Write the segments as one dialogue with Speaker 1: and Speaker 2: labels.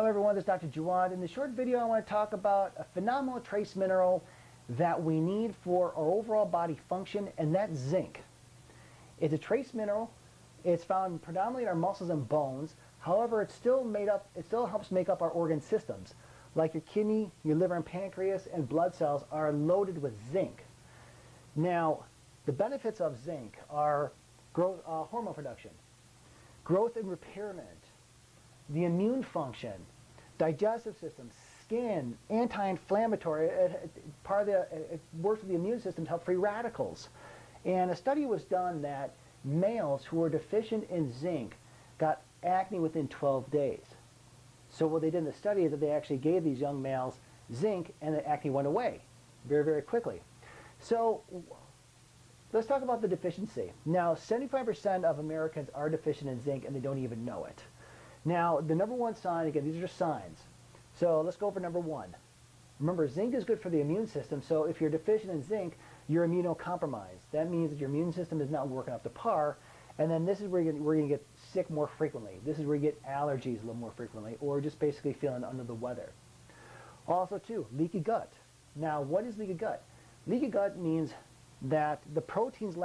Speaker 1: Hello everyone, this is Dr. Jawad. In this short video I want to talk about a phenomenal trace mineral that we need for our overall body function, and that's zinc. It's a trace mineral. It's found predominantly in our muscles and bones. However, it still helps make up our organ systems. Like your kidney, your liver and pancreas and blood cells are loaded with zinc. Now, the benefits of zinc are hormone production, growth and repairment, the immune function, digestive system, skin, anti-inflammatory. It works with the immune system to help free radicals. And a study was done that males who were deficient in zinc got acne within 12 days. So what they did in the study is that they actually gave these young males zinc, and the acne went away very, very quickly. So let's talk about the deficiency. Now, 75% of Americans are deficient in zinc, and they don't even know it. Now, the number one sign, again, these are signs. So let's go over number one. Remember, zinc is good for the immune system, so if you're deficient in zinc, you're immunocompromised. That means that your immune system is not working up to par, and then this is where we're going to get sick more frequently. This is where you get allergies a little more frequently, or just basically feeling under the weather. Also, too, leaky gut. Now, what is leaky gut? Leaky gut means that the proteins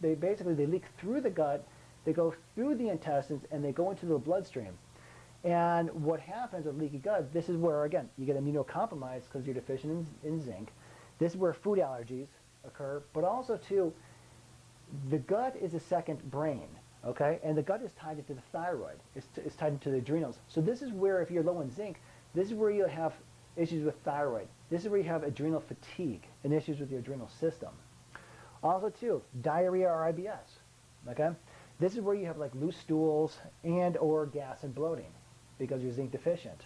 Speaker 1: they leak through the gut. They go through the intestines and they go into the bloodstream. And what happens with leaky gut, this is where, again, you get immunocompromised because you're deficient in zinc. This is where food allergies occur, but also, too, the gut is a second brain, okay? And the gut is tied into the thyroid. It's tied into the adrenals. So this is where, if you're low in zinc, this is where you have issues with thyroid. This is where you have adrenal fatigue and issues with your adrenal system. Also, too, diarrhea or IBS, okay? This is where you have like loose stools and or gas and bloating because you're zinc deficient.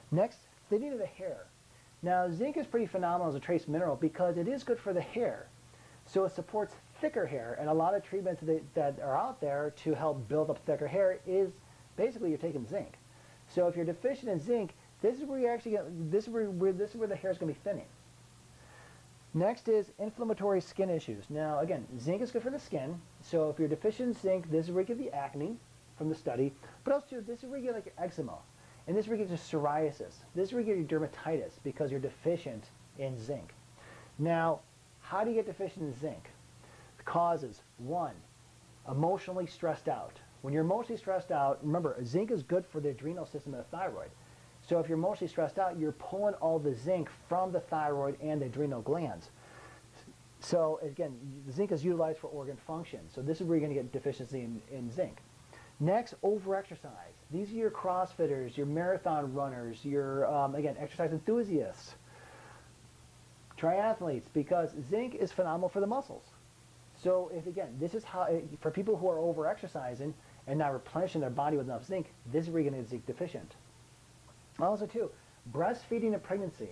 Speaker 1: Next, thinning of the hair. Now, zinc is pretty phenomenal as a trace mineral because it is good for the hair. So it supports thicker hair, and a lot of treatments that are out there to help build up thicker hair is basically you're taking zinc. So if you're deficient in zinc, this is where you actually get, this is where the hair is going to be thinning. Next is inflammatory skin issues. Now, again, zinc is good for the skin. So if you're deficient in zinc, this is where you get the acne from the study. But also, this is where you get like your eczema. And this is where you get your psoriasis. This is where you get your dermatitis because you're deficient in zinc. Now, how do you get deficient in zinc? The causes: one, emotionally stressed out. When you're emotionally stressed out, remember, zinc is good for the adrenal system and the thyroid. So if you're emotionally stressed out, you're pulling all the zinc from the thyroid and the adrenal glands. So again, zinc is utilized for organ function. So this is where you're going to get deficiency in zinc. Next, overexercise. These are your CrossFitters, your marathon runners, your, again, exercise enthusiasts, triathletes, because zinc is phenomenal for the muscles. So if, again, this is how, for people who are overexercising and not replenishing their body with enough zinc, this is where you're going to get zinc deficient. Also, too, breastfeeding and pregnancy.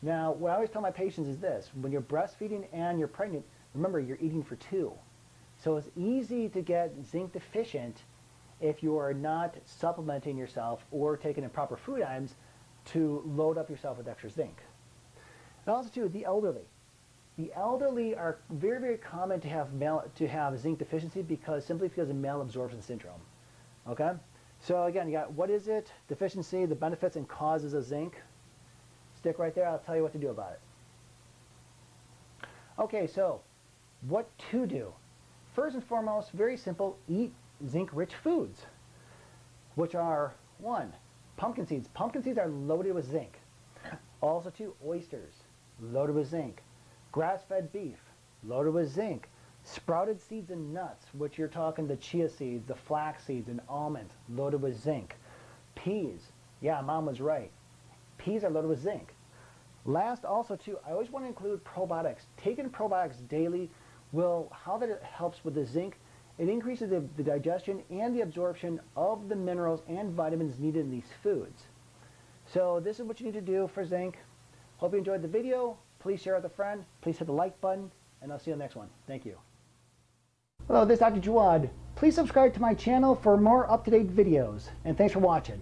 Speaker 1: Now, what I always tell my patients is this: when you're breastfeeding and you're pregnant, remember, you're eating for two. So it's easy to get zinc deficient if you are not supplementing yourself or taking improper food items to load up yourself with extra zinc. And also, too, the elderly. The elderly are very, very common to have zinc deficiency simply because of malabsorption syndrome. Okay? So again, you got, what is it? Deficiency, the benefits and causes of zinc. Stick right there, I'll tell you what to do about it. Okay, so what to do? First and foremost, very simple, eat zinc-rich foods, which are, one, pumpkin seeds. Pumpkin seeds are loaded with zinc. Also, two, oysters, loaded with zinc. Grass-fed beef, loaded with zinc. Sprouted seeds and nuts, which you're talking the chia seeds, the flax seeds, and almonds, loaded with zinc. Peas, yeah, Mom was right. Peas are loaded with zinc. Last, also, too, I always want to include probiotics. Taking probiotics daily how that helps with the zinc, it increases the digestion and the absorption of the minerals and vitamins needed in these foods. So this is what you need to do for zinc. Hope you enjoyed the video. Please share it with a friend. Please hit the like button, and I'll see you in the next one. Thank you. Hello, this is Dr. Jawad. Please subscribe to my channel for more up-to-date videos, and thanks for watching.